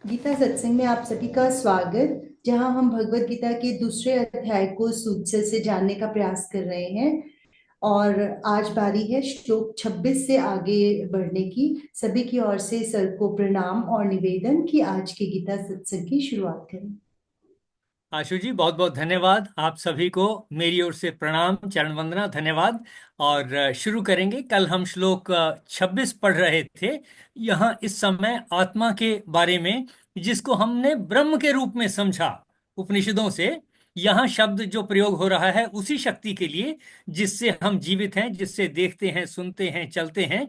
गीता सत्संग में आप सभी का स्वागत। जहां हम भगवत गीता के दूसरे अध्याय को सूक्ष्म से जानने का प्रयास कर रहे हैं। और आज बारी है श्लोक 26 से आगे बढ़ने की। सभी की ओर से सर को प्रणाम और निवेदन कि आज की गीता सत्संग की शुरुआत करें। आशु जी, बहुत बहुत धन्यवाद। आप सभी को मेरी ओर से प्रणाम, चरण वंदना, धन्यवाद। और शुरू करेंगे। कल हम श्लोक 26 पढ़ रहे थे। यहाँ इस समय आत्मा के बारे में, जिसको हमने ब्रह्म के रूप में समझा उपनिषदों से। यहाँ शब्द जो प्रयोग हो रहा है उसी शक्ति के लिए जिससे हम जीवित हैं, जिससे देखते हैं, सुनते हैं, चलते हैं।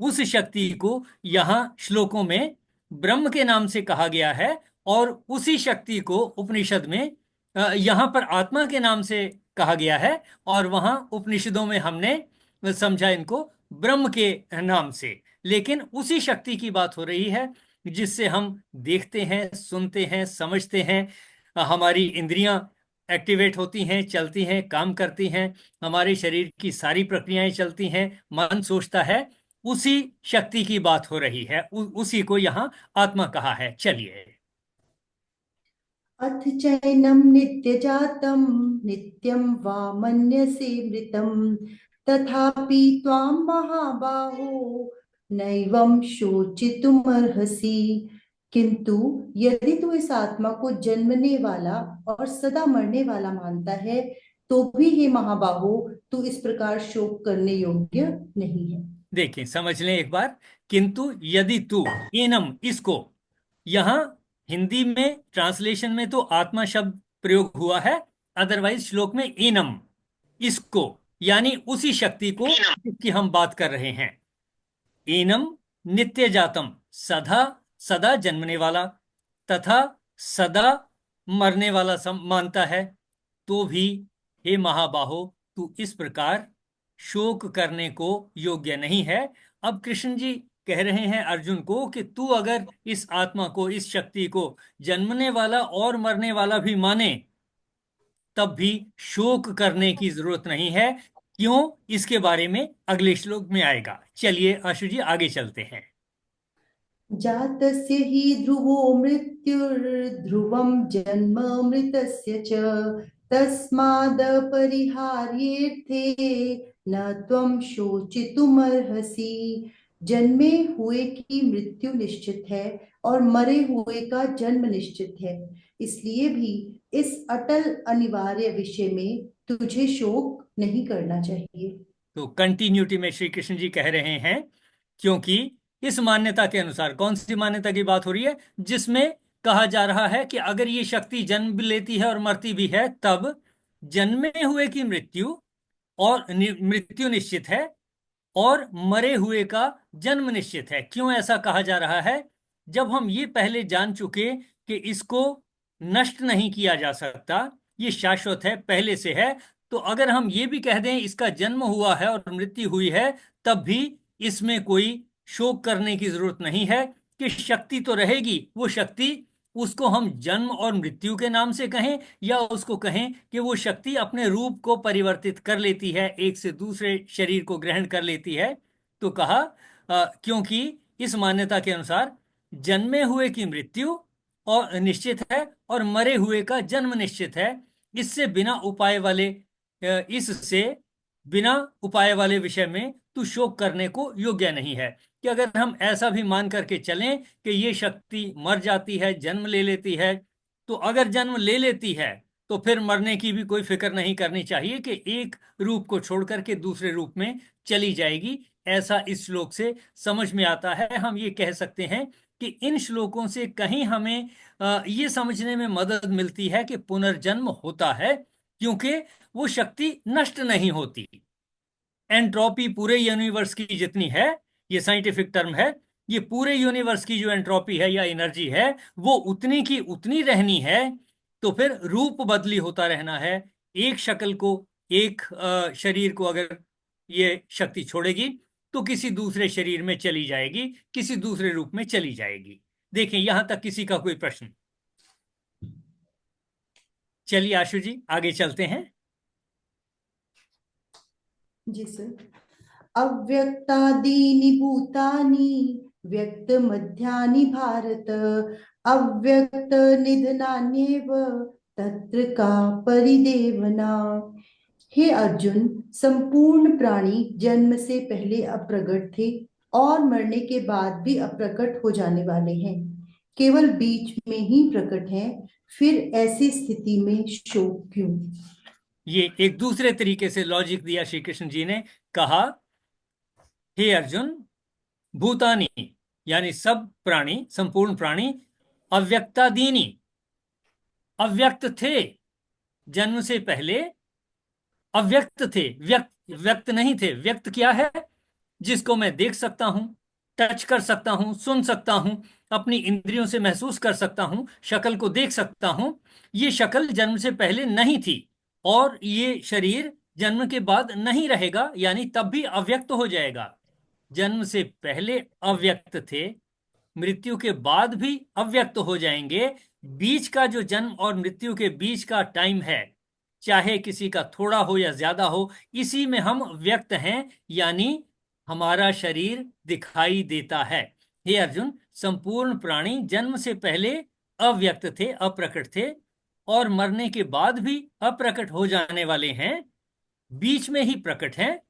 उस शक्ति को यहाँ श्लोकों में ब्रह्म के नाम से कहा गया है। और उसी शक्ति को उपनिषद में यहाँ पर आत्मा के नाम से कहा गया है। और वहाँ उपनिषदों में हमने समझा इनको ब्रह्म के नाम से। लेकिन उसी शक्ति की बात हो रही है जिससे हम देखते हैं, सुनते हैं, समझते हैं। हमारी इंद्रियां एक्टिवेट होती हैं, चलती हैं, काम करती हैं। हमारे शरीर की सारी प्रक्रियाएं चलती हैं, मन सोचता है। उसी शक्ति की बात हो रही है। उसी को यहाँ आत्मा कहा है। चलिए। अथ चैनम नित्य जातम नित्यम वा मन्यसे मृतम तथापि त्वां महाबाहो नैवं शोचितुमर्हसि। किंतु यदि तू इस आत्मा को जन्मने वाला और सदा मरने वाला मानता है तो भी हे महाबाहो, तू इस प्रकार शोक करने योग्य नहीं है। देखिए, समझ लें एक बार। किंतु यदि तू, एनम, इसको यहाँ हिंदी में ट्रांसलेशन में तो आत्मा शब्द प्रयोग हुआ है। अदरवाइज श्लोक में एनम, इसको, यानी उसी शक्ति को जिसकी हम बात कर रहे हैं। एनम नित्य जातम, सदा सदा जन्मने वाला, तथा सदा मरने वाला मानता है। तो भी हे महाबाहो, तू इस प्रकार शोक करने को योग्य नहीं है। अब कृष्ण जी कह रहे हैं अर्जुन को कि तू अगर इस आत्मा को, इस शक्ति को जन्मने वाला और मरने वाला भी माने, तब भी शोक करने की जरूरत नहीं है। क्यों? इसके बारे में अगले श्लोक में आएगा। चलिए आशु जी, आगे चलते हैं। जातस्य हि ध्रुवो मृत्युर्ध्रुवं जन्म मृतस्य च तस्मादपरिहार्येऽर्थे न त्वं शोचितुमर्हसि। जन्मे हुए की मृत्यु निश्चित है और मरे हुए का जन्म निश्चित है। इसलिए भी इस अटल अनिवार्य विषय में तुझे शोक नहीं करना चाहिए। तो कंटिन्यूटी में श्री कृष्ण जी कह रहे हैं, क्योंकि इस मान्यता के अनुसार, कौन सी मान्यता की बात हो रही है? जिसमें कहा जा रहा है कि अगर ये शक्ति जन्म भी लेती है और मरती भी है, तब जन्मे हुए की मृत्यु और मृत्यु निश्चित है, और मरे हुए का जन्म निश्चित है। क्यों ऐसा कहा जा रहा है? जब हम ये पहले जान चुके कि इसको नष्ट नहीं किया जा सकता, ये शाश्वत है, पहले से है, तो अगर हम ये भी कह दें इसका जन्म हुआ है और मृत्यु हुई है, तब भी इसमें कोई शोक करने की जरूरत नहीं है। कि शक्ति तो रहेगी, वो शक्ति, उसको हम जन्म और मृत्यु के नाम से कहें या उसको कहें कि वो शक्ति अपने रूप को परिवर्तित कर लेती है, एक से दूसरे शरीर को ग्रहण कर लेती है। तो कहा क्योंकि इस मान्यता के अनुसार जन्मे हुए की मृत्यु और निश्चित है, और मरे हुए का जन्म निश्चित है। इससे बिना उपाय वाले इससे बिना उपाय वाले विषय में तू शोक करने को योग्य नहीं है। कि अगर हम ऐसा भी मान करके चलें कि ये शक्ति मर जाती है, जन्म ले लेती है, तो अगर जन्म ले लेती है तो फिर मरने की भी कोई फिक्र नहीं करनी चाहिए कि एक रूप को छोड़ करके दूसरे रूप में चली जाएगी। ऐसा इस श्लोक से समझ में आता है। हम ये कह सकते हैं कि इन श्लोकों से कहीं हमें ये समझने में मदद मिलती है कि पुनर्जन्म होता है, क्योंकि वो शक्ति नष्ट नहीं होती। एंट्रोपी पूरे यूनिवर्स की जितनी है, ये साइंटिफिक टर्म है, ये पूरे यूनिवर्स की जो एंट्रोपी है या एनर्जी है, वो उतनी की उतनी रहनी है। तो फिर रूप बदली होता रहना है। एक शक्ल को, एक शरीर को अगर ये शक्ति छोड़ेगी तो किसी दूसरे शरीर में चली जाएगी, किसी दूसरे रूप में चली जाएगी। देखें, यहां तक किसी का कोई प्रश्न? चलिए आशु जी, आगे चलते हैं। जी सर। अव्यक्तादीनि भूतानि व्यक्तमध्यानि भारत, अव्यक्त निधनान्येव तत्र का परिदेवना। हे अर्जुन, संपूर्ण प्राणी जन्म से पहले अप्रकट थे और मरने के बाद भी अप्रकट हो जाने वाले हैं, केवल बीच में ही प्रकट हैं। फिर ऐसी स्थिति में शोक क्यों? ये एक दूसरे तरीके से लॉजिक दिया श्री कृष्ण जी ने। कहा, हे अर्जुन, भूतानी यानी सब प्राणी, संपूर्ण प्राणी, अव्यक्तादीनी, अव्यक्त थे, जन्म से पहले अव्यक्त थे, व्यक्त व्यक्त नहीं थे। व्यक्त क्या है? जिसको मैं देख सकता हूं, टच कर सकता हूं, सुन सकता हूं, अपनी इंद्रियों से महसूस कर सकता हूं, शक्ल को देख सकता हूं। ये शक्ल जन्म से पहले नहीं थी और ये शरीर जन्म के बाद नहीं रहेगा, यानी तब भी अव्यक्त हो जाएगा। जन्म से पहले अव्यक्त थे, मृत्यु के बाद भी अव्यक्त हो जाएंगे। बीच का जो जन्म और मृत्यु के बीच का टाइम है, चाहे किसी का थोड़ा हो या ज्यादा हो, इसी में हम व्यक्त हैं, यानी हमारा शरीर दिखाई देता है। हे अर्जुन, संपूर्ण प्राणी जन्म से पहले अव्यक्त थे, अप्रकट थे, और मरने के बाद भी अप्रकट हो जाने वाले हैं, बीच में ही प्रकट हैं।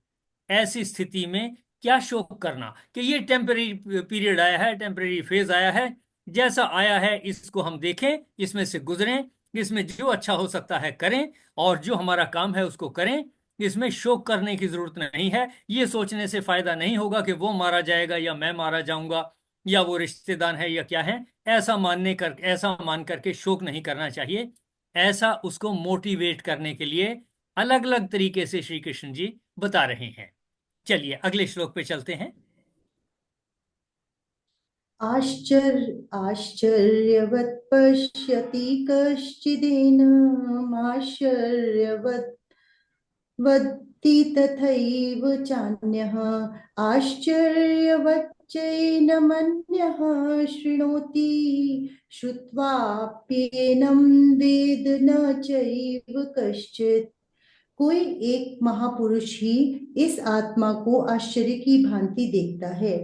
ऐसी स्थिति में क्या शोक करना कि ये टेम्पररी पीरियड आया है, टेम्पररी फेज आया है, जैसा आया है इसको हम देखें, इसमें से गुजरें, इसमें जो अच्छा हो सकता है करें, और जो हमारा काम है उसको करें। इसमें शोक करने की जरूरत नहीं है। ये सोचने से फायदा नहीं होगा कि वो मारा जाएगा या मैं मारा जाऊंगा या वो रिश्तेदार है या क्या है। ऐसा मान करके शोक नहीं करना चाहिए। ऐसा उसको मोटिवेट करने के लिए अलग अलग तरीके से श्री कृष्ण जी बता रहे हैं। चलिए अगले श्लोक पे चलते हैं। आश्चर्यवत् पश्यति कश्चिदेनमाश्चर्यवत् वदति तथैव चान्यः, आश्चर्यवच्चैनमन्यः शृणोति, श्रुत्वाप्येनं वेद न चैव कश्चित्। कोई एक महापुरुष ही इस आत्मा को आश्चर्य की भांति देखता है,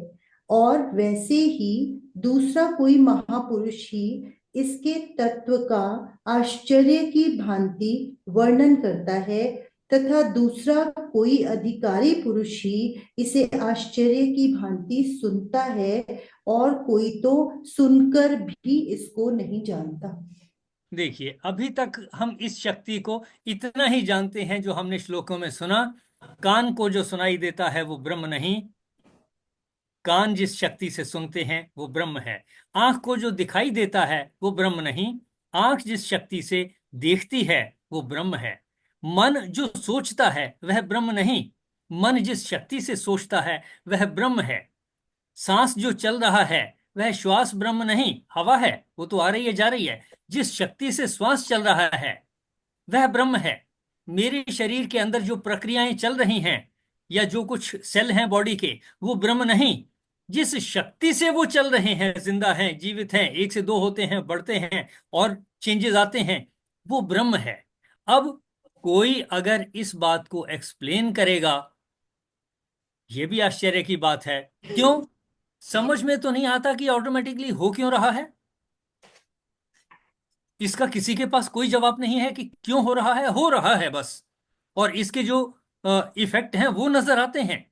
और वैसे ही दूसरा कोई महापुरुष ही इसके तत्व का आश्चर्य की भांति वर्णन करता है, तथा दूसरा कोई अधिकारी पुरुष ही इसे आश्चर्य की भांति सुनता है, और कोई तो सुनकर भी इसको नहीं जानता। देखिए, अभी तक हम इस शक्ति को इतना ही जानते हैं जो हमने श्लोकों में सुना। कान को जो सुनाई देता है वो ब्रह्म नहीं, कान जिस शक्ति से सुनते हैं वो ब्रह्म है। आंख को जो दिखाई देता है वो ब्रह्म नहीं, आंख जिस शक्ति से देखती है वो ब्रह्म है। मन जो सोचता है वह ब्रह्म नहीं, मन जिस शक्ति से सोचता है वह ब्रह्म है। सांस जो चल रहा है वह श्वास ब्रह्म नहीं, हवा है, वो तो आ रही है जा रही है। जिस शक्ति से श्वास चल रहा है वह ब्रह्म है। मेरे शरीर के अंदर जो प्रक्रियाएं चल रही हैं या जो कुछ सेल हैं बॉडी के, वो ब्रह्म नहीं, जिस शक्ति से वो चल रहे हैं, जिंदा हैं, जीवित हैं, एक से दो होते हैं, बढ़ते हैं और चेंजेस आते हैं, वो ब्रह्म है। अब कोई अगर इस बात को एक्सप्लेन करेगा, ये भी आश्चर्य की बात है। क्यों? समझ में तो नहीं आता कि ऑटोमेटिकली हो क्यों रहा है। इसका किसी के पास कोई जवाब नहीं है कि क्यों हो रहा है बस। और इसके जो इफेक्ट हैं वो नजर आते हैं।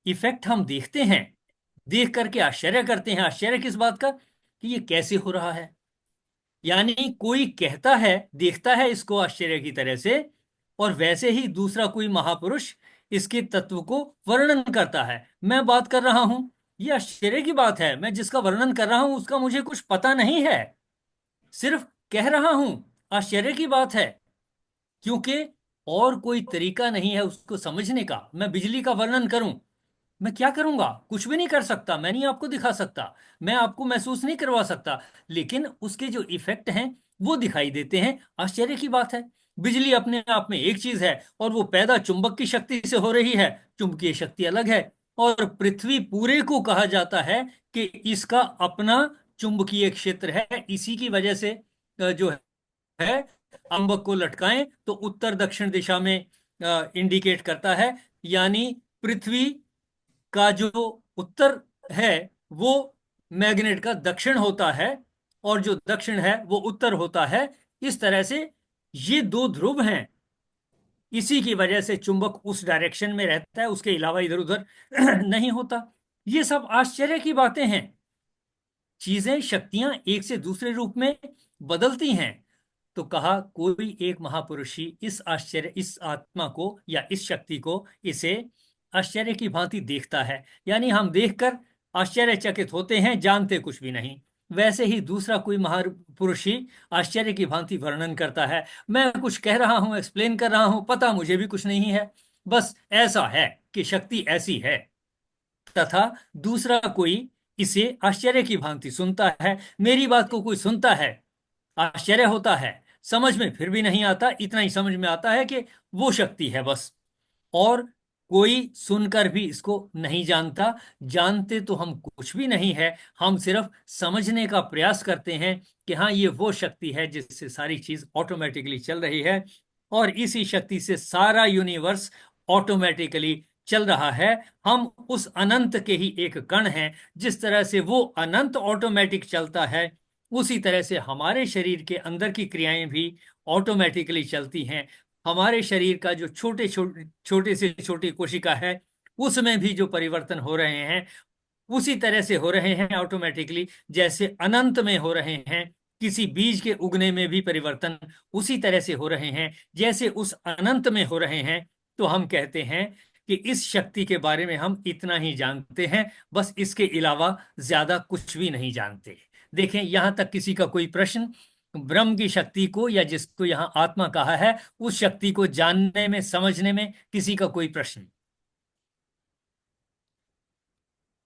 इफेक्ट हम देखते हैं, देख करके आश्चर्य करते हैं। आश्चर्य किस बात का? कि ये कैसे हो रहा है। यानी कोई कहता है, देखता है इसको आश्चर्य की तरह से, और वैसे ही दूसरा कोई महापुरुष इसके तत्व को वर्णन करता है। मैं बात कर रहा हूं, ये आश्चर्य की बात है, मैं जिसका वर्णन कर रहा हूं उसका मुझे कुछ पता नहीं है, सिर्फ कह रहा हूं, आश्चर्य की बात है। क्योंकि और कोई तरीका नहीं है उसको समझने का। मैं बिजली का वर्णन करूं, मैं क्या करूंगा? कुछ भी नहीं कर सकता, मैं नहीं आपको दिखा सकता, मैं आपको महसूस नहीं करवा सकता, लेकिन उसके जो इफेक्ट हैं वो दिखाई देते हैं। आश्चर्य की बात है। बिजली अपने आप में एक चीज है और वो पैदा चुंबक की शक्ति से हो रही है, चुंबकीय शक्ति अलग है। और पृथ्वी पूरे को कहा जाता है कि इसका अपना चुंबकीय क्षेत्र है। इसी की वजह से जो है, चुंबक को लटकाएं तो उत्तर दक्षिण दिशा में इंडिकेट करता है। यानी पृथ्वी का जो उत्तर है वो मैग्नेट का दक्षिण होता है और जो दक्षिण है वो उत्तर होता है। इस तरह से ये दो ध्रुव हैं, इसी की वजह से चुंबक उस डायरेक्शन में रहता है, उसके अलावा इधर उधर नहीं होता। ये सब आश्चर्य की बातें हैं। चीजें, शक्तियां एक से दूसरे रूप में बदलती हैं। तो कहा कोई एक महापुरुष ही इस आश्चर्य, इस आत्मा को या इस शक्ति को, इसे आश्चर्य की भांति देखता है। यानी हम देखकर आश्चर्यचकित होते हैं, जानते कुछ भी नहीं। वैसे ही दूसरा कोई महापुरुष ही आश्चर्य की भांति वर्णन करता है। मैं कुछ कह रहा हूं, एक्सप्लेन कर रहा हूं, पता मुझे भी कुछ नहीं है, बस ऐसा है कि शक्ति ऐसी है। तथा दूसरा कोई इसे आश्चर्य की भांति सुनता है। मेरी बात को कोई सुनता है, आश्चर्य होता है, समझ में फिर भी नहीं आता, इतना ही समझ में आता है कि वो शक्ति है बस। और कोई सुनकर भी इसको नहीं जानता। जानते तो हम कुछ भी नहीं है, हम सिर्फ समझने का प्रयास करते हैं कि हाँ, ये वो शक्ति है जिससे सारी चीज ऑटोमेटिकली चल रही है, और इसी शक्ति से सारा यूनिवर्स ऑटोमेटिकली चल रहा है। हम उस अनंत के ही एक कण हैं। जिस तरह से वो अनंत ऑटोमेटिक चलता है, उसी तरह से हमारे शरीर के अंदर की क्रियाएं भी ऑटोमेटिकली चलती हैं। हमारे शरीर का जो छोटे से छोटी कोशिका है, उसमें भी जो परिवर्तन हो रहे हैं, उसी तरह से हो रहे हैं ऑटोमेटिकली, जैसे अनंत में हो रहे हैं। किसी बीज के उगने में भी परिवर्तन उसी तरह से हो रहे हैं जैसे उस अनंत में हो रहे हैं। तो हम कहते हैं कि इस शक्ति के बारे में हम इतना ही जानते हैं, बस इसके अलावा ज्यादा कुछ भी नहीं जानते। देखें, यहां तक किसी का कोई प्रश्न? ब्रह्म की शक्ति को, या जिसको यहां आत्मा कहा है, उस शक्ति को जानने में, समझने में किसी का कोई प्रश्न?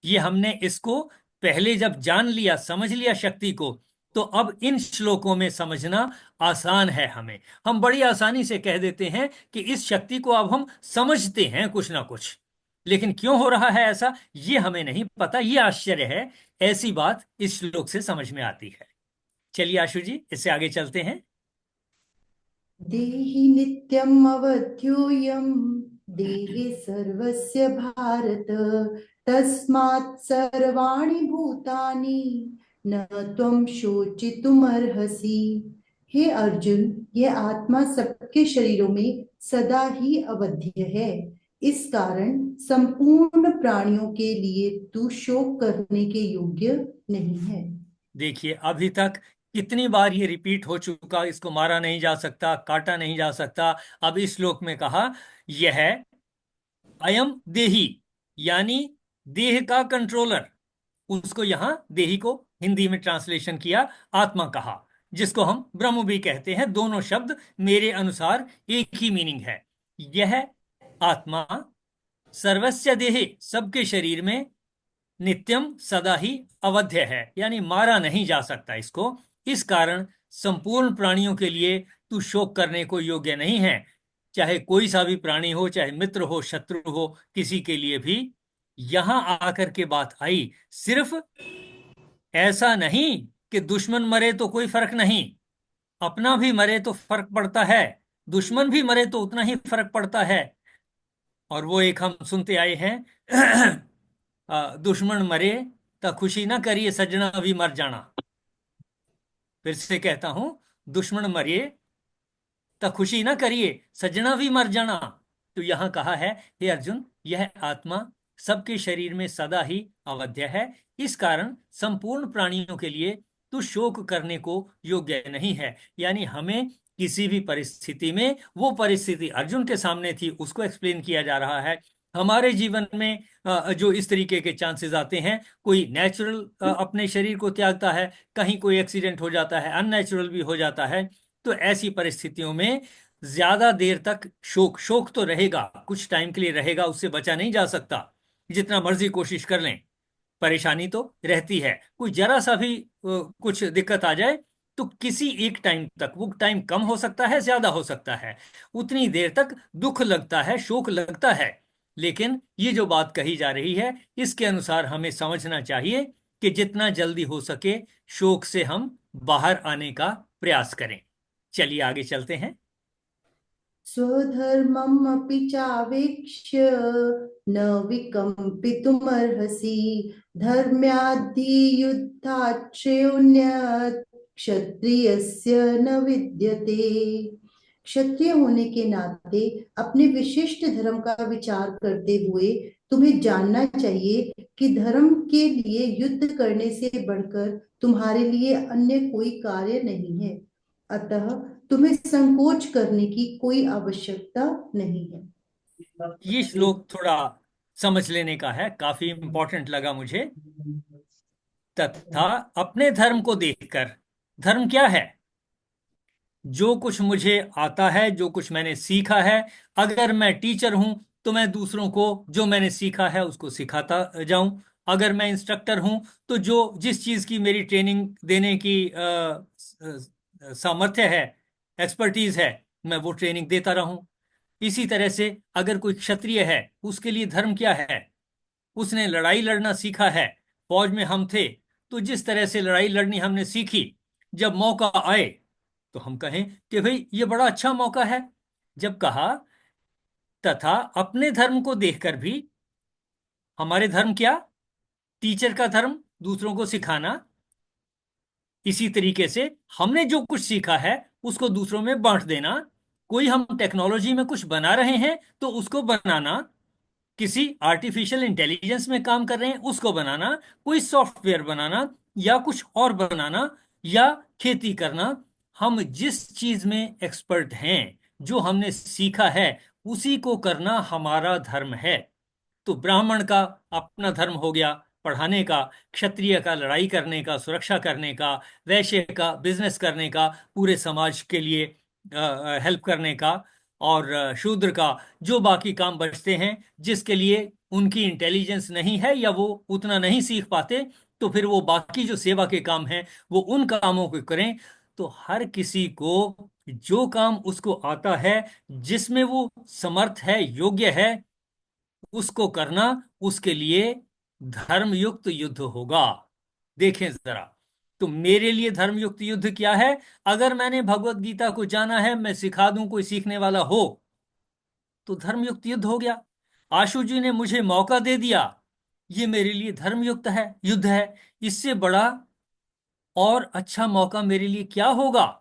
ये हमने इसको पहले जब जान लिया, समझ लिया शक्ति को, तो अब इन श्लोकों में समझना आसान है हमें। हम बड़ी आसानी से कह देते हैं कि इस शक्ति को अब हम समझते हैं कुछ ना कुछ। लेकिन क्यों हो रहा है ऐसा, ये हमें नहीं पता, ये आश्चर्य है। ऐसी बात इस श्लोक से समझ में आती है। चलिए आशु जी, इससे आगे चलते हैं। देहि नित्यम् अवध्योऽयं देहे सर्वस्य भारत, तस्मात् सर्वाणि भूतानि न त्वं शोचितुमर्हसि। हे अर्जुन, यह आत्मा सबके शरीरों में सदा ही अवध्य है। इस कारण संपूर्ण प्राणियों के लिए तू शोक करने के योग्य नहीं है। देखिए, अभी तक कितनी बार ये रिपीट हो चुका, इसको मारा नहीं जा सकता, काटा नहीं जा सकता। अब इस श्लोक में कहा, यह अयम देही, यानी देह का कंट्रोलर, उसको यहां देही को हिंदी में ट्रांसलेशन किया, आत्मा कहा, जिसको हम ब्रह्म भी कहते हैं। दोनों शब्द मेरे अनुसार एक ही मीनिंग है। यह आत्मा सर्वस्य देहे, सबके शरीर में, नित्यम सदा ही अवध्य है, यानी मारा नहीं जा सकता इसको। इस कारण संपूर्ण प्राणियों के लिए तू शोक करने को योग्य नहीं है। चाहे कोई सा भी प्राणी हो, चाहे मित्र हो, शत्रु हो, किसी के लिए भी। यहां आकर के बात आई, सिर्फ ऐसा नहीं कि दुश्मन मरे तो कोई फर्क नहीं, अपना भी मरे तो फर्क पड़ता है, दुश्मन भी मरे तो उतना ही फर्क पड़ता है। और वो एक हम सुनते आए हैं, दुश्मन मरे तो खुशी ना करिए, सजना भी मर जाना। फिर से कहता हूं, दुश्मन मरे तो खुशी ना करिए, सजना भी मर जाना। तो यहां कहा है, हे अर्जुन, यह आत्मा सबके शरीर में सदा ही अवध्य है। इस कारण संपूर्ण प्राणियों के लिए तू शोक करने को योग्य नहीं है। यानी हमें किसी भी परिस्थिति में, वो परिस्थिति अर्जुन के सामने थी, उसको एक्सप्लेन किया जा रहा है। हमारे जीवन में जो इस तरीके के चांसेस आते हैं, कोई नेचुरल अपने शरीर को त्यागता है, कहीं कोई एक्सीडेंट हो जाता है, अननेचुरल भी हो जाता है। तो ऐसी परिस्थितियों में ज्यादा देर तक शोक, शोक तो रहेगा, कुछ टाइम के लिए रहेगा, उससे बचा नहीं जा सकता, जितना मर्जी कोशिश कर लें। परेशानी तो रहती है, कोई जरा सा भी कुछ दिक्कत आ जाए तो किसी एक टाइम तक, वो टाइम कम हो सकता है, ज्यादा हो सकता है, उतनी देर तक दुख लगता है, शोक लगता है। लेकिन ये जो बात कही जा रही है, इसके अनुसार हमें समझना चाहिए कि जितना जल्दी हो सके शोक से हम बाहर आने का प्रयास करें। चलिए आगे चलते हैं। स्वधर्मम् अपि चावेक्ष्य न विकम्पितुमर्हसि। धर्म्याद्धियुद्धात् श्रेयोऽन्यत् क्षत्रियस्य न विद्यते। क्षत्रिय होने के नाते अपने विशिष्ट धर्म का विचार करते हुए तुम्हें जानना चाहिए कि धर्म के लिए युद्ध करने से बढ़कर तुम्हारे लिए अन्य कोई कार्य नहीं है। अतः तुम्हें संकोच करने की कोई आवश्यकता नहीं है। ये श्लोक थोड़ा समझ लेने का है, काफी इंपॉर्टेंट लगा मुझे। तथा अपने धर्म को देखकर, धर्म क्या है? जो कुछ मुझे आता है, जो कुछ मैंने सीखा है। अगर मैं टीचर हूं तो मैं दूसरों को जो मैंने सीखा है उसको सिखाता जाऊं। अगर मैं इंस्ट्रक्टर हूं तो जो जिस चीज की मेरी ट्रेनिंग देने की सामर्थ्य है, एक्सपर्टीज है, मैं वो ट्रेनिंग देता रहूं। इसी तरह से अगर कोई क्षत्रिय है, उसके लिए धर्म क्या है? उसने लड़ाई लड़ना सीखा है। फौज में हम थे तो जिस तरह से लड़ाई लड़नी हमने सीखी, जब मौका आए तो हम कहें कि भाई ये बड़ा अच्छा मौका है। जब कहा तथा अपने धर्म को देखकर भी, हमारे धर्म क्या? टीचर का धर्म दूसरों को सिखाना। इसी तरीके से हमने जो कुछ सीखा है उसको दूसरों में बांट देना। कोई हम टेक्नोलॉजी में कुछ बना रहे हैं तो उसको बनाना। किसी आर्टिफिशियल इंटेलिजेंस में काम कर रहे हैं उसको बनाना। कोई सॉफ्टवेयर बनाना या कुछ और बनाना या खेती करना। हम जिस चीज में एक्सपर्ट हैं, जो हमने सीखा है, उसी को करना हमारा धर्म है। तो ब्राह्मण का अपना धर्म हो गया पढ़ाने का, क्षत्रिय का लड़ाई करने का, सुरक्षा करने का, वैश्य का बिजनेस करने का, पूरे समाज के लिए हेल्प करने का, और शूद्र का जो बाकी काम बचते हैं, जिसके लिए उनकी इंटेलिजेंस नहीं है या वो उतना नहीं सीख पाते, तो फिर वो बाकी जो सेवा के काम हैं वो उन कामों को करें। तो हर किसी को जो काम उसको आता है, जिसमें वो समर्थ है, योग्य है, उसको करना, उसके लिए धर्मयुक्त युद्ध होगा। देखें जरा, तो मेरे लिए धर्मयुक्त युद्ध क्या है? अगर मैंने भगवत गीता को जाना है, मैं सिखा दूं, कोई सीखने वाला हो, तो धर्मयुक्त युद्ध हो गया। आशु जी ने मुझे मौका दे दिया, ये मेरे लिए धर्मयुक्त है, युद्ध है। इससे बड़ा और अच्छा मौका मेरे लिए क्या होगा?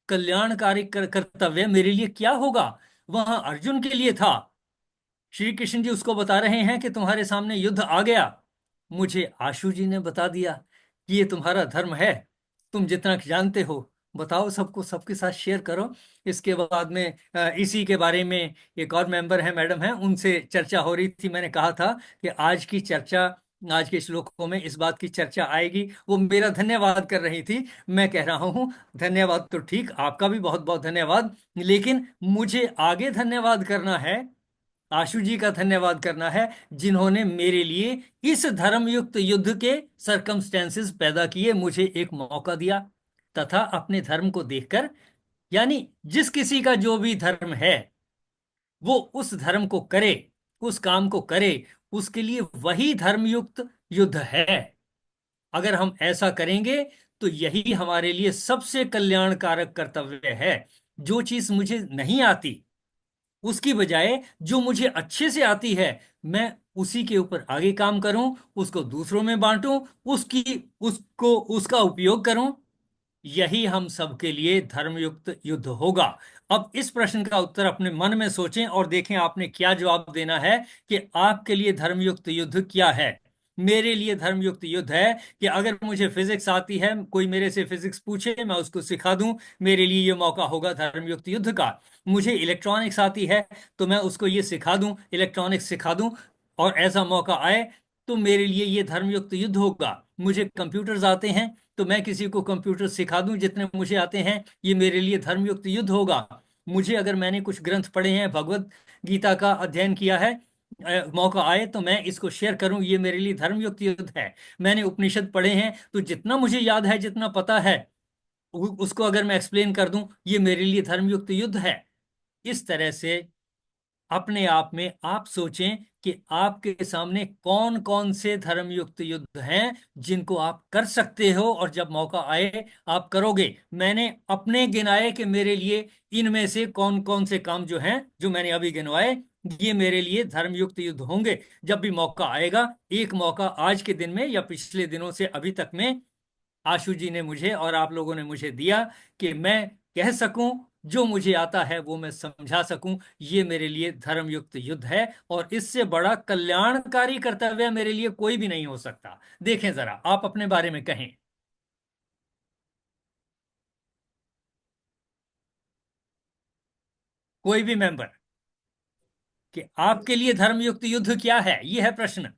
कल्याणकारी कर्तव्य मेरे लिए क्या होगा? वहां अर्जुन के लिए था। श्री कृष्ण जी उसको बता रहे हैं कि तुम्हारे सामने युद्ध आ गया। मुझे आशु जी ने बता दिया कि ये तुम्हारा धर्म है, तुम जितना जानते हो बताओ, सबको सबके साथ शेयर करो। इसके बाद में इसी के बारे में एक और मेंबर है, मैडम है, उनसे चर्चा हो रही थी। मैंने कहा था कि आज की चर्चा, आज के श्लोकों में इस बात की चर्चा आएगी। वो मेरा धन्यवाद कर रही थी। मैं कह रहा हूँ धन्यवाद तो ठीक, आपका भी बहुत बहुत धन्यवाद, लेकिन मुझे आगे धन्यवाद करना है, आशु जी का धन्यवाद करना है, जिन्होंने मेरे लिए इस धर्मयुक्त युद्ध के सरकमस्टेंसेस पैदा किए, मुझे एक मौका दिया। तथा अपने धर्म को देखकर, यानी जिस किसी का जो भी धर्म है वो उस धर्म को करे, उस काम को करे, उसके लिए वही धर्मयुक्त युद्ध है। अगर हम ऐसा करेंगे तो यही हमारे लिए सबसे कल्याणकारक कर्तव्य है। जो चीज मुझे नहीं आती, उसकी बजाय जो मुझे अच्छे से आती है, मैं उसी के ऊपर आगे काम करूं, उसको दूसरों में बांटूं, उसकी उसको उसका उपयोग करूं। यही हम सबके लिए धर्मयुक्त युद्ध होगा। अब इस प्रश्न का उत्तर अपने मन में सोचें और देखें आपने क्या जवाब देना है कि आपके लिए धर्मयुक्त युद्ध क्या है। मेरे लिए धर्मयुक्त युद्ध है कि अगर मुझे फिजिक्स आती है, कोई मेरे से फिजिक्स पूछे, मैं उसको सिखा दूं, मेरे लिए ये मौका होगा धर्मयुक्त युद्ध का। मुझे इलेक्ट्रॉनिक्स आती है तो मैं उसको ये सिखा दूं, इलेक्ट्रॉनिक्स सिखा दूं, और ऐसा मौका आए तो मेरे लिए ये धर्मयुक्त युद्ध होगा। मुझे कंप्यूटर्स आते हैं तो मैं किसी को कंप्यूटर सिखा दूं जितने मुझे आते हैं, ये मेरे लिए धर्मयुक्त युद्ध होगा। मुझे, अगर मैंने कुछ ग्रंथ पढ़े हैं, भगवत गीता का अध्ययन किया है, मौका आए तो मैं इसको शेयर करूं, ये मेरे लिए धर्मयुक्त युद्ध है। मैंने उपनिषद पढ़े हैं तो जितना मुझे याद है, जितना पता है, उसको अगर मैं एक्सप्लेन कर दूं, ये मेरे लिए धर्मयुक्त युद्ध है। इस तरह से अपने आप में आप सोचें कि आपके सामने कौन कौन से धर्मयुक्त युद्ध हैं जिनको आप कर सकते हो, और जब मौका आए आप करोगे। मैंने अपने गिनाए कि मेरे लिए इनमें से कौन कौन से काम जो हैं, जो मैंने अभी गिनवाए, ये मेरे लिए धर्मयुक्त युद्ध होंगे। जब भी मौका आएगा, एक मौका आज के दिन में या पिछले दिनों से अभी तक में आशु जी ने मुझे और आप लोगों ने मुझे दिया कि मैं कह सकूं, जो मुझे आता है वो मैं समझा सकूं। ये मेरे लिए धर्मयुक्त युद्ध है, और इससे बड़ा कल्याणकारी कर्तव्य मेरे लिए कोई भी नहीं हो सकता। देखें जरा, आप अपने बारे में कहें, कोई भी मेंबर, कि आपके लिए धर्मयुक्त युद्ध क्या है। ये है प्रश्न,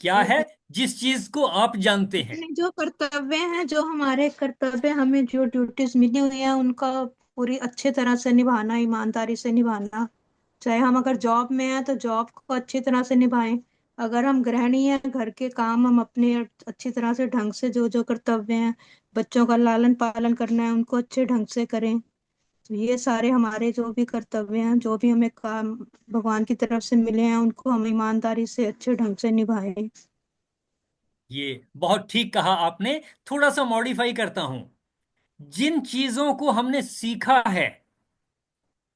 क्या है जिस चीज को आप जानते हैं। अपने जो कर्तव्य हैं, जो हमारे कर्तव्य, हमें जो ड्यूटीज मिली हुई है, उनका पूरी अच्छे तरह से निभाना, ईमानदारी से निभाना। चाहे हम अगर जॉब में हैं तो जॉब को अच्छी तरह से निभाएं। अगर हम गृहिणी हैं, घर के काम हम अपने अच्छी तरह से ढंग से, जो जो कर्तव्य हैं, बच्चों का लालन पालन करना है, उनको अच्छे ढंग से करें। तो ये सारे हमारे जो भी कर्तव्य हैं, जो भी हमें काम भगवान की तरफ से मिले हैं, उनको हम ईमानदारी से अच्छे ढंग से निभाएं। ये बहुत ठीक कहा आपने। थोड़ा सा मॉडिफाई करता हूं। जिन चीजों को हमने सीखा है,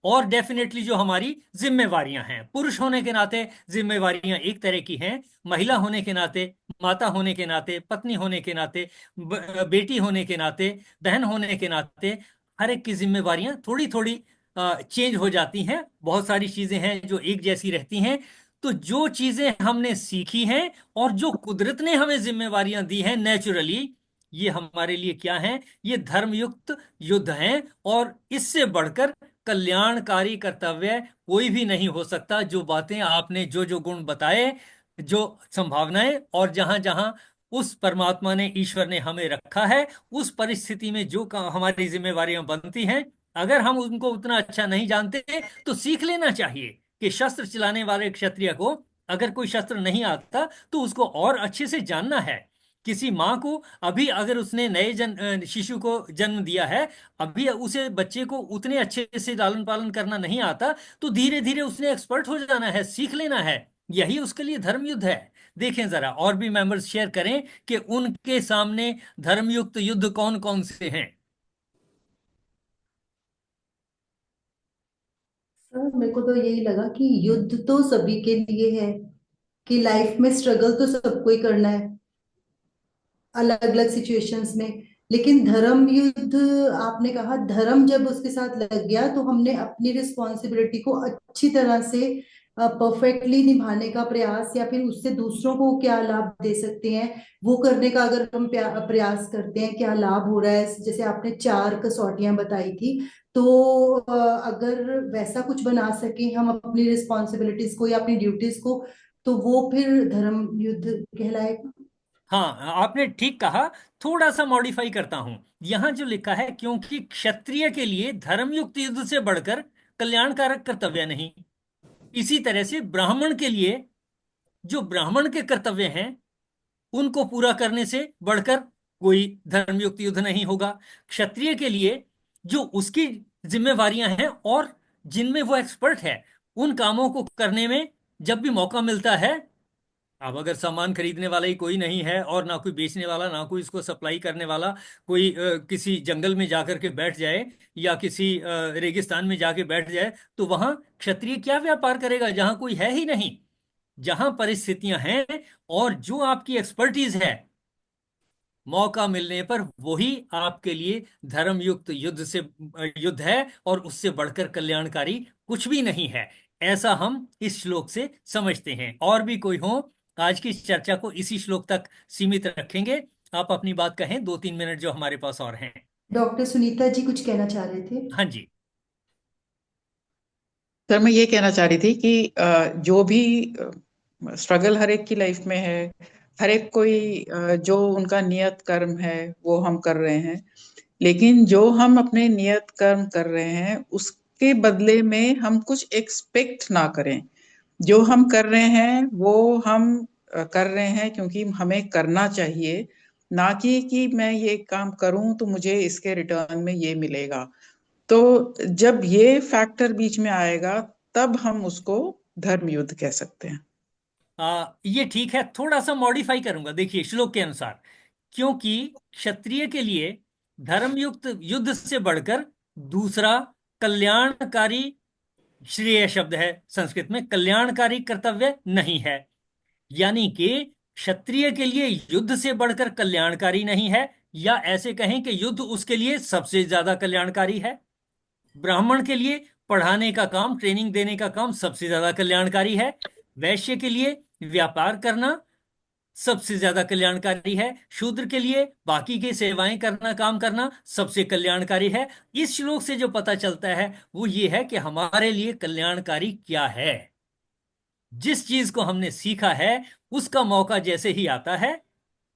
और डेफिनेटली जो हमारी जिम्मेवारियां हैं, पुरुष होने के नाते जिम्मेवारियां एक तरह की हैं, महिला होने के नाते, माता होने के नाते, पत्नी होने के नाते, बेटी होने के नाते, बहन होने के नाते, हर एक की जिम्मेवारियां थोड़ी थोड़ी चेंज हो जाती हैं। बहुत सारी चीजें हैं जो एक जैसी रहती हैं। तो जो चीजें हमने सीखी हैं और जो कुदरत ने हमें जिम्मेवारियां दी हैं नेचुरली, ये हमारे लिए क्या हैं? ये धर्मयुक्त युद्ध हैं। और इससे बढ़कर कल्याणकारी कर्तव्य कोई भी नहीं हो सकता। जो बातें आपने, जो जो गुण बताए, जो संभावनाएं, और जहां जहां उस परमात्मा ने, ईश्वर ने हमें रखा है, उस परिस्थिति में जो हमारी जिम्मेवारियां बनती हैं, अगर हम उनको उतना अच्छा नहीं जानते तो सीख लेना चाहिए कि शस्त्र चलाने वाले क्षत्रिय को अगर कोई शस्त्र नहीं आता तो उसको और अच्छे से जानना है। किसी माँ को अभी अगर उसने नए शिशु को जन्म दिया है, अभी उसे बच्चे को उतने अच्छे से लालन पालन करना नहीं आता, तो धीरे धीरे उसने एक्सपर्ट हो जाना है, सीख लेना है। यही उसके लिए धर्मयुद्ध है। देखें जरा, और भी मेंबर्स शेयर करें कि उनके सामने धर्मयुक्त युद्ध कौन कौन से हैं। सर मेरे को तो यही लगा कि युद्ध तो सभी के लिए है, कि लाइफ में स्ट्रगल तो सबको ही करना है अलग अलग सिचुएशंस में। लेकिन धर्म युद्ध, आपने कहा धर्म जब उसके साथ लग गया तो हमने अपनी रिस्पॉन्सिबिलिटी को अच्छी तरह से परफेक्टली निभाने का प्रयास, या फिर उससे दूसरों को क्या लाभ दे सकते हैं वो करने का अगर हम प्रयास करते हैं, क्या लाभ हो रहा है। जैसे आपने 4 कसौटियां बताई थी, तो अगर वैसा कुछ बना सके हम अपनी रिस्पॉन्सिबिलिटीज को या अपनी ड्यूटीज को, तो वो फिर धर्म युद्ध कहलाएगा। हाँ, आपने ठीक कहा। थोड़ा सा मॉडिफाई करता हूं। यहां जो लिखा है, क्योंकि क्षत्रिय के लिए धर्मयुक्त युद्ध से बढ़कर कल्याणकारक कर्तव्य नहीं, इसी तरह से ब्राह्मण के लिए जो ब्राह्मण के कर्तव्य हैं उनको पूरा करने से बढ़कर कोई धर्मयुक्त युद्ध नहीं होगा। क्षत्रिय के लिए जो उसकी जिम्मेवारियां हैं और जिनमें वो एक्सपर्ट है, उन कामों को करने में जब भी मौका मिलता है। अब अगर सामान खरीदने वाला ही कोई नहीं है, और ना कोई बेचने वाला, ना कोई इसको सप्लाई करने वाला, कोई किसी जंगल में जाकर के बैठ जाए या किसी रेगिस्तान में जाके बैठ जाए, तो वहां क्षत्रिय क्या व्यापार करेगा जहां कोई है ही नहीं। जहां परिस्थितियां हैं और जो आपकी एक्सपर्टीज है, मौका मिलने पर वही आपके लिए धर्मयुक्त युद्ध है, और उससे बढ़कर कल्याणकारी कुछ भी नहीं है। ऐसा हम इस श्लोक से समझते हैं। और भी कोई हो? आज की इस चर्चा को इसी श्लोक तक सीमित रखेंगे। आप अपनी बात कहें, 2-3 मिनट जो हमारे पास और हैं। डॉक्टर सुनीता जी कुछ कहना चाह रहे थे। हाँ जी। सर मैं ये कहना चाह रही थी कि जो भी स्ट्रगल हर एक की लाइफ में है, हर एक कोई जो उनका नियत कर्म है वो हम कर रहे हैं। लेकिन जो हम अपने नियत कर्म कर रहे हैं उसके बदले में हम कुछ एक्सपेक्ट ना करें। जो हम कर रहे हैं वो हम कर रहे हैं क्योंकि हमें करना चाहिए, ना कि मैं ये काम करूं तो मुझे इसके रिटर्न में ये मिलेगा। तो जब ये फैक्टर बीच में आएगा तब हम उसको धर्म युद्ध कह सकते हैं। ये ठीक है, थोड़ा सा मॉडिफाई करूंगा। देखिए श्लोक के अनुसार, क्योंकि क्षत्रिय के लिए धर्मयुक्त युद्ध से बढ़कर दूसरा कल्याणकारी, श्रेय शब्द है संस्कृत में, कल्याणकारी कर्तव्य नहीं है। यानी कि क्षत्रिय के लिए युद्ध से बढ़कर कल्याणकारी नहीं है, या ऐसे कहें कि युद्ध उसके लिए सबसे ज्यादा कल्याणकारी है। ब्राह्मण के लिए पढ़ाने का काम, ट्रेनिंग देने का काम सबसे ज्यादा कल्याणकारी है। वैश्य के लिए व्यापार करना सबसे ज्यादा कल्याणकारी है। शूद्र के लिए बाकी की सेवाएं करना, काम करना सबसे कल्याणकारी है। इस श्लोक से जो पता चलता है वो ये है कि हमारे लिए कल्याणकारी क्या है। जिस चीज को हमने सीखा है उसका मौका जैसे ही आता है,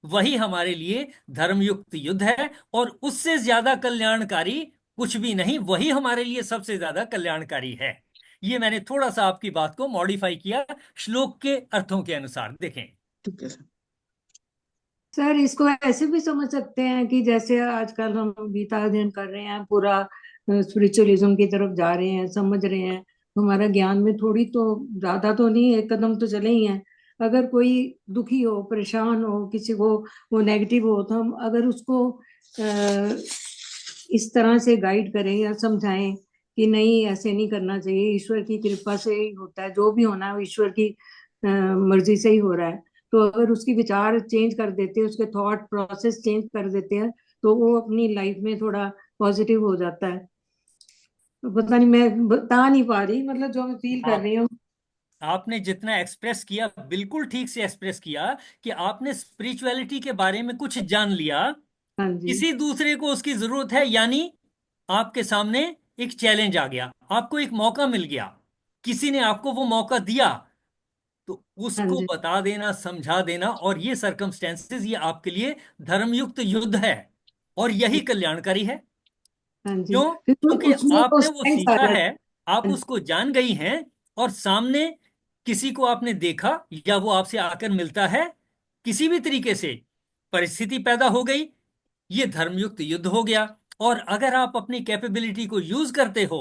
वही हमारे लिए धर्मयुक्त युद्ध है, और उससे ज्यादा कल्याणकारी कुछ भी नहीं, वही हमारे लिए सबसे ज्यादा कल्याणकारी है। ये मैंने थोड़ा सा आपकी बात को मॉडिफाई किया श्लोक के अर्थों के अनुसार। देखें। ठीक है सर। सर इसको ऐसे भी समझ सकते हैं कि जैसे आजकल हम गीता अध्ययन कर रहे हैं, पूरा स्पिरिचुअलिज्म की तरफ जा रहे हैं, समझ रहे हैं, हमारा ज्ञान में थोड़ी तो, ज्यादा तो नहीं, एक कदम तो चले ही हैं। अगर कोई दुखी हो, परेशान हो, किसी को वो नेगेटिव हो, तो हम अगर उसको इस तरह से गाइड करें या समझाएं कि नहीं ऐसे नहीं करना चाहिए, ईश्वर की कृपा से ही होता है, जो भी होना है वो ईश्वर की मर्जी से ही हो रहा है। तो अगर उसकी विचार चेंज कर देते हैं, उसके थॉट प्रोसेस चेंज कर देते हैं, तो वो अपनी लाइफ में थोड़ा पॉजिटिव हो जाता है। तो पता नहीं, मैं बता नहीं पा रही, मतलब जो मैं फील कर आप रही हूँ। आपने जितना एक्सप्रेस किया बिल्कुल ठीक से एक्सप्रेस किया, कि आपने स्पिरिचुअलिटी के बारे में कुछ जान लिया, हाँ जी। किसी दूसरे को उसकी जरूरत है, यानी आपके सामने एक चैलेंज आ गया, आपको एक मौका मिल गया, किसी ने आपको वो मौका दिया, तो हाँ उसको जी। बता देना, समझा देना, और ये सर्कमस्टेंसेस ये आपके लिए धर्मयुक्त युद्ध है, और यही कल्याणकारी है। हाँ जी, क्यों? फिर क्योंकि उसमें तो आपने वो सेंस आ सीखा है, जाता आप है। उसको जान गई हैं, और सामने किसी को आपने देखा, या वो आपसे आकर मिलता है, किसी भी तरीके से परिस्थिति पैदा हो गई, ये धर्मयुक्त युद्ध हो गया। और अगर आप अपनी कैपेबिलिटी को यूज करते हो,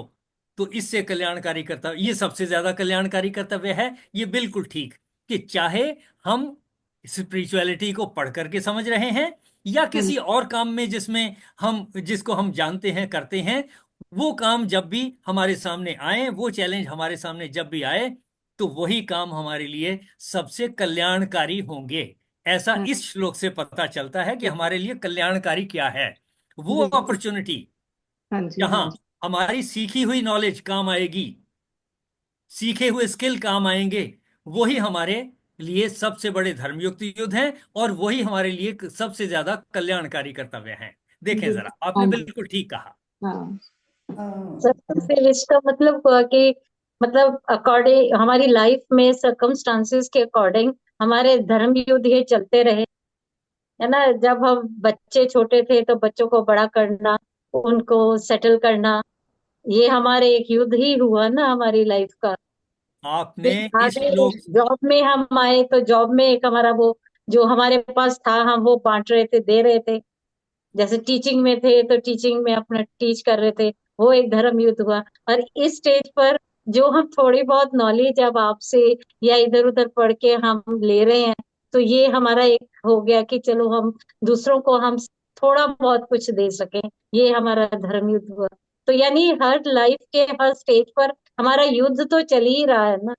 तो इससे कल्याणकारी कर्तव्य, ये सबसे ज्यादा कल्याणकारी कर्तव्य है। ये बिल्कुल ठीक, कि चाहे हम स्पिरिचुअलिटी को पढ़ करके समझ रहे हैं, या हाँ किसी और काम में जिसमें हम, जिसको हम जानते हैं, करते हैं, वो काम जब भी हमारे सामने आए, वो चैलेंज हमारे सामने जब भी आए, तो वही काम हमारे लिए सबसे कल्याणकारी होंगे। ऐसा हाँ। इस श्लोक से पता चलता है कि हमारे लिए कल्याणकारी क्या है। वो बिल्कुल। अपॉर्चुनिटी हाँ जी। हाँ जहां जी। हमारी सीखी हुई नॉलेज काम आएगी, सीखे हुए स्किल काम आएंगे, वही हमारे लिए सबसे बड़े धर्मयुक्त युद्ध हैं, और वही हमारे लिए सबसे ज्यादा कल्याणकारी कर्तव्य हैं। देखें बिल्कुल। जरा, आपने हाँ जी। बिल्कुल ठीक कहा। हाँ। अ, सर तो फिर इसका मतलब हुआ कि मतलब अकॉर्डिंग हमारी लाइफ में सर्कमस्टांसेस के अकॉर्डिंग हमारे धर्म युद्ध ये चलते रहे, है ना। जब हम बच्चे छोटे थे तो बच्चों को बड़ा करना, उनको सेटल करना, ये हमारे एक युद्ध ही हुआ ना हमारी लाइफ का। आपने फिर इस आगे श्लोक, जॉब में हम आए तो जॉब में एक हमारा वो जो हमारे पास था हम वो बांट रहे थे, दे रहे थे। जैसे टीचिंग में थे तो टीचिंग में अपना टीच कर रहे थे, वो एक धर्म युद्ध हुआ। और इस स्टेज पर जो हम थोड़ी बहुत नॉलेज अब आपसे या इधर उधर पढ़ के हम ले रहे हैं, तो ये हमारा एक हो गया कि चलो हम दूसरों को हम थोड़ा बहुत कुछ दे सकें, ये हमारा धर्म युद्ध हुआ। तो यानी हर लाइफ के हर स्टेज पर हमारा युद्ध तो चल ही रहा है ना।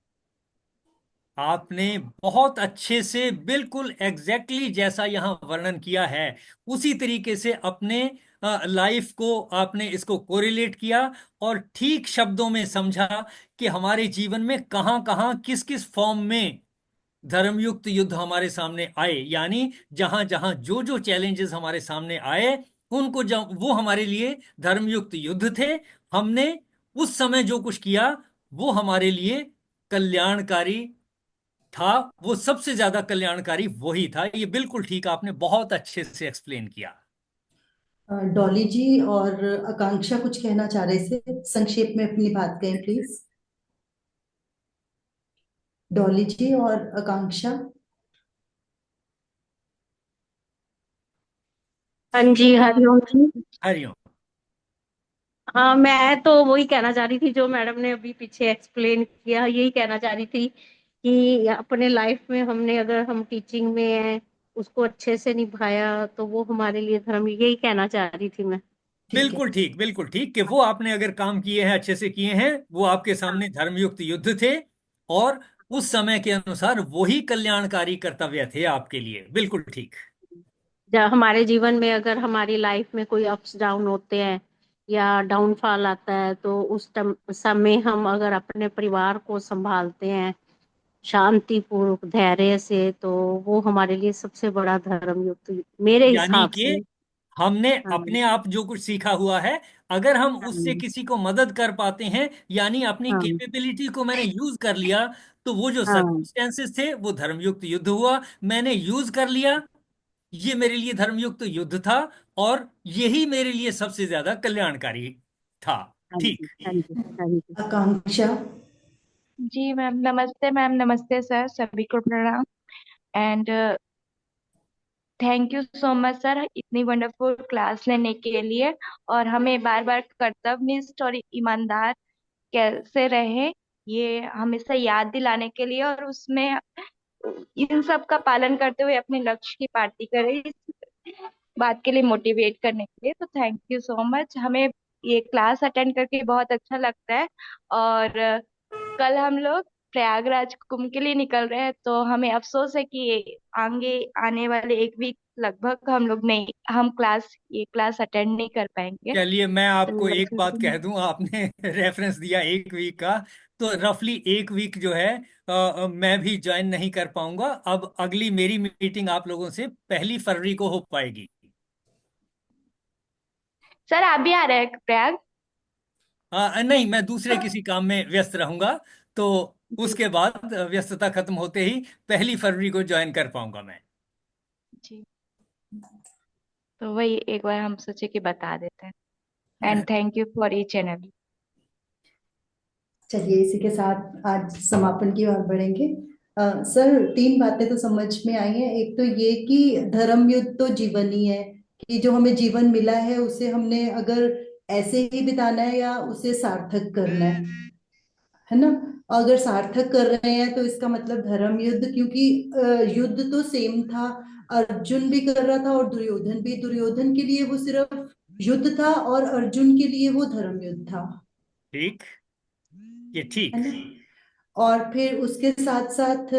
आपने बहुत अच्छे से, बिल्कुल एग्जैक्टली जैसा यहाँ वर्णन किया है, उसी तरीके से अपने लाइफ को आपने इसको कोरिलेट किया, और ठीक शब्दों में समझा कि हमारे जीवन में कहाँ कहाँ किस किस फॉर्म में धर्मयुक्त युद्ध हमारे सामने आए। यानी जहां जहां जो जो चैलेंजेस हमारे सामने आए, उनको जब वो हमारे लिए धर्मयुक्त युद्ध थे, हमने उस समय जो कुछ किया वो हमारे लिए कल्याणकारी था, वो सबसे ज्यादा कल्याणकारी वही था। ये बिल्कुल ठीक, आपने बहुत अच्छे से एक्सप्लेन किया। डॉली जी और आकांक्षा कुछ कहना चाह रहे थे, संक्षेप में अपनी बात कहें प्लीज। डॉली जी और आकांक्षा। हाँ जी, हरिओम जी। हरिओम। हाँ, मैं तो वही कहना चाह रही थी जो मैडम ने अभी पीछे एक्सप्लेन किया, यही कहना चाह रही थी कि अपने लाइफ में हमने, अगर हम टीचिंग में है, उसको अच्छे से निभाया तो वो हमारे लिए धर्म, यही कहना चाह रही थी मैं। ठीक है। बिल्कुल ठीक कि वो आपने अगर काम किए हैं, अच्छे से किए हैं, वो आपके सामने धर्मयुक्त युद्ध थे, और उस समय के अनुसार वही कल्याणकारी कर्तव्य थे आपके लिए। बिल्कुल ठीक। जब हमारे जीवन में अगर हमारी लाइफ में कोई अप्स डाउन होते हैं या डाउनफॉल आता है, तो उस समय हम अगर अपने परिवार को संभालते हैं शांति पूर्वक धैर्य से, तो वो हमारे लिए सबसे बड़ा धर्म युक्त, मेरे यानी हिसाब कि से। हमने हाँ, अपने आप जो कुछ सीखा हुआ है, अगर हम उससे हाँ, किसी को मदद कर पाते हैं, यानी अपनी हाँ, कैपेबिलिटी को मैंने यूज कर लिया, तो वो जो हाँ, सर्कमस्टेंसेस थे वो धर्मयुक्त युद्ध हुआ। मैंने यूज कर लिया, ये मेरे लिए धर्मयुक्त युद्ध था, और यही मेरे लिए सबसे ज्यादा कल्याणकारी था। हाँ ठीक। जी, हाँ जी, हाँ जी। आकांक्षा। जी मैम नमस्ते, मैम नमस्ते सर, सभी को प्रणाम। And thank you so much sir इतनी वंडरफुल क्लास लेने के लिए, और हमें बार बार कर्तव्यनिष्ठ और ईमानदार कैसे रहे ये हमेशा याद दिलाने के लिए, और उसमें इन सब का पालन करते हुए अपने लक्ष्य की प्राप्ति करें, इस बात के लिए मोटिवेट करने के लिए। तो थैंक यू सो मच, हमें ये क्लास अटेंड करके बहुत अच्छा लगता है। और कल हम लोग प्रयागराज कुंभ के लिए निकल रहे हैं, तो हमें अफसोस है कि ये आगे आने वाले एक वीक लगभग हम लोग नहीं, हम ये क्लास अटेंड नहीं कर पाएंगे। चलिए, मैं आपको तो एक बात कह दूं, आपने रेफरेंस दिया एक वीक का, तो रफली एक वीक जो है मैं भी ज्वाइन नहीं कर पाऊंगा। अब अगली मेरी मीटिंग आप लोगों से 1 फरवरी को हो पाएगी। सर आप भी आ रहे हैं प्रयाग? नहीं, मैं दूसरे किसी काम में व्यस्त रहूंगा, तो जी उसके बाद व्यस्तता खत्म होते ही 1 फरवरी को ज्वाइन कर पाऊंगा मैं। जी, तो वही एक बार हम सोचे कि बता देते हैं। And thank you for each and every. चलिए, इसी के साथ आज समापन की ओर बढ़ेंगे। सर, 3 बातें तो समझ में आई हैं। एक तो ये कि धर्म युद्ध तो जीवन ही है, कि जो हमें जीवन मिला है उसे हमने अगर ऐसे ही बिताना है या उसे सार्थक करना है ना। अगर सार्थक कर रहे हैं तो इसका मतलब धर्म युद्ध, क्योंकि युद्ध तो सेम था, अर्जुन भी कर रहा था और दुर्योधन भी। दुर्योधन के लिए वो सिर्फ युद्ध था और अर्जुन के लिए वो धर्म युद्ध था, ठीक, ये ठीक। है ना। और फिर उसके साथ साथ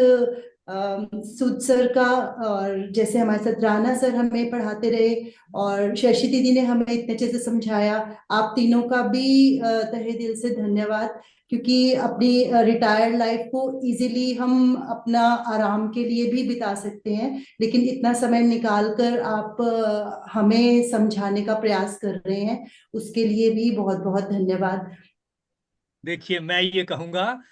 सूद सर का, और जैसे हमारे साथ राणा सर हमें पढ़ाते रहे, और शशि दीदी ने हमें इतने अच्छे से समझाया। आप तीनों का भी तहे दिल से धन्यवाद, क्योंकि अपनी रिटायर्ड लाइफ को इजीली हम अपना आराम के लिए भी बिता सकते हैं, लेकिन इतना समय निकाल कर आप हमें समझाने का प्रयास कर रहे हैं, उसके लिए भी बहुत बहुत धन्यवाद। देखिए, मैं ये कहूंगा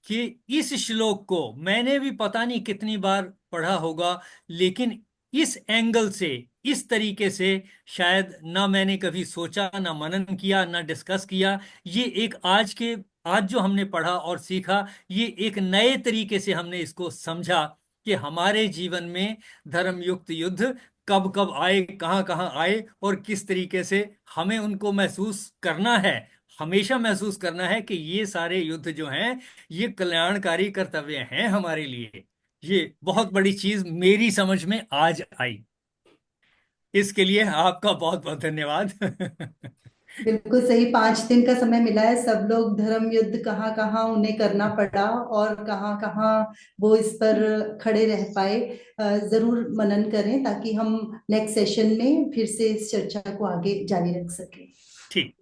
कि इस श्लोक को मैंने भी पता नहीं कितनी बार पढ़ा होगा, लेकिन इस एंगल से, इस तरीके से शायद ना मैंने कभी सोचा, ना मनन किया, ना डिस्कस किया। ये एक आज जो हमने पढ़ा और सीखा, ये एक नए तरीके से हमने इसको समझा कि हमारे जीवन में धर्मयुक्त युद्ध कब कब आए, कहाँ कहाँ आए, और किस तरीके से हमें उनको महसूस करना है, हमेशा महसूस करना है कि ये सारे युद्ध जो हैं, ये कल्याणकारी कर्तव्य हैं हमारे लिए। ये बहुत बड़ी चीज मेरी समझ में आज आई। इसके लिए आपका बहुत बहुत धन्यवाद। बिल्कुल सही। 5 दिन का समय मिला है, सब लोग धर्म युद्ध कहाँ कहाँ उन्हें करना पड़ा और कहाँ कहाँ वो इस पर खड़े रह पाए। जरूर मनन करें ताकि हम नेक्स्ट सेशन में फिर से इस चर्चा को आगे जारी रख सकें। ठीक।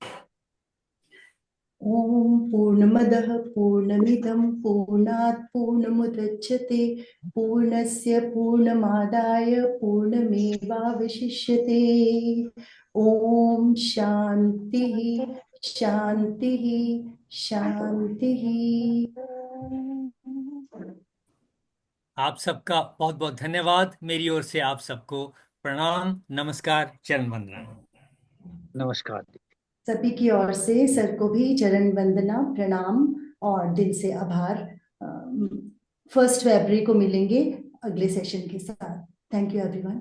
ओम पूर्णमदः पूर्णमिदं पूर्णात् पूर्णमुदच्यते पूर्णस्य पूर्णमादाय पूर्णमेवावशिष्यते। ओम शांति शांति शांति। आप सबका बहुत बहुत धन्यवाद। मेरी ओर से आप सबको प्रणाम, नमस्कार, चरण वंदना। नमस्कार। सभी की ओर से सर को भी चरण वंदना, प्रणाम और दिल से आभार। 1 फरवरी को मिलेंगे अगले सेशन के साथ। Thank you everyone.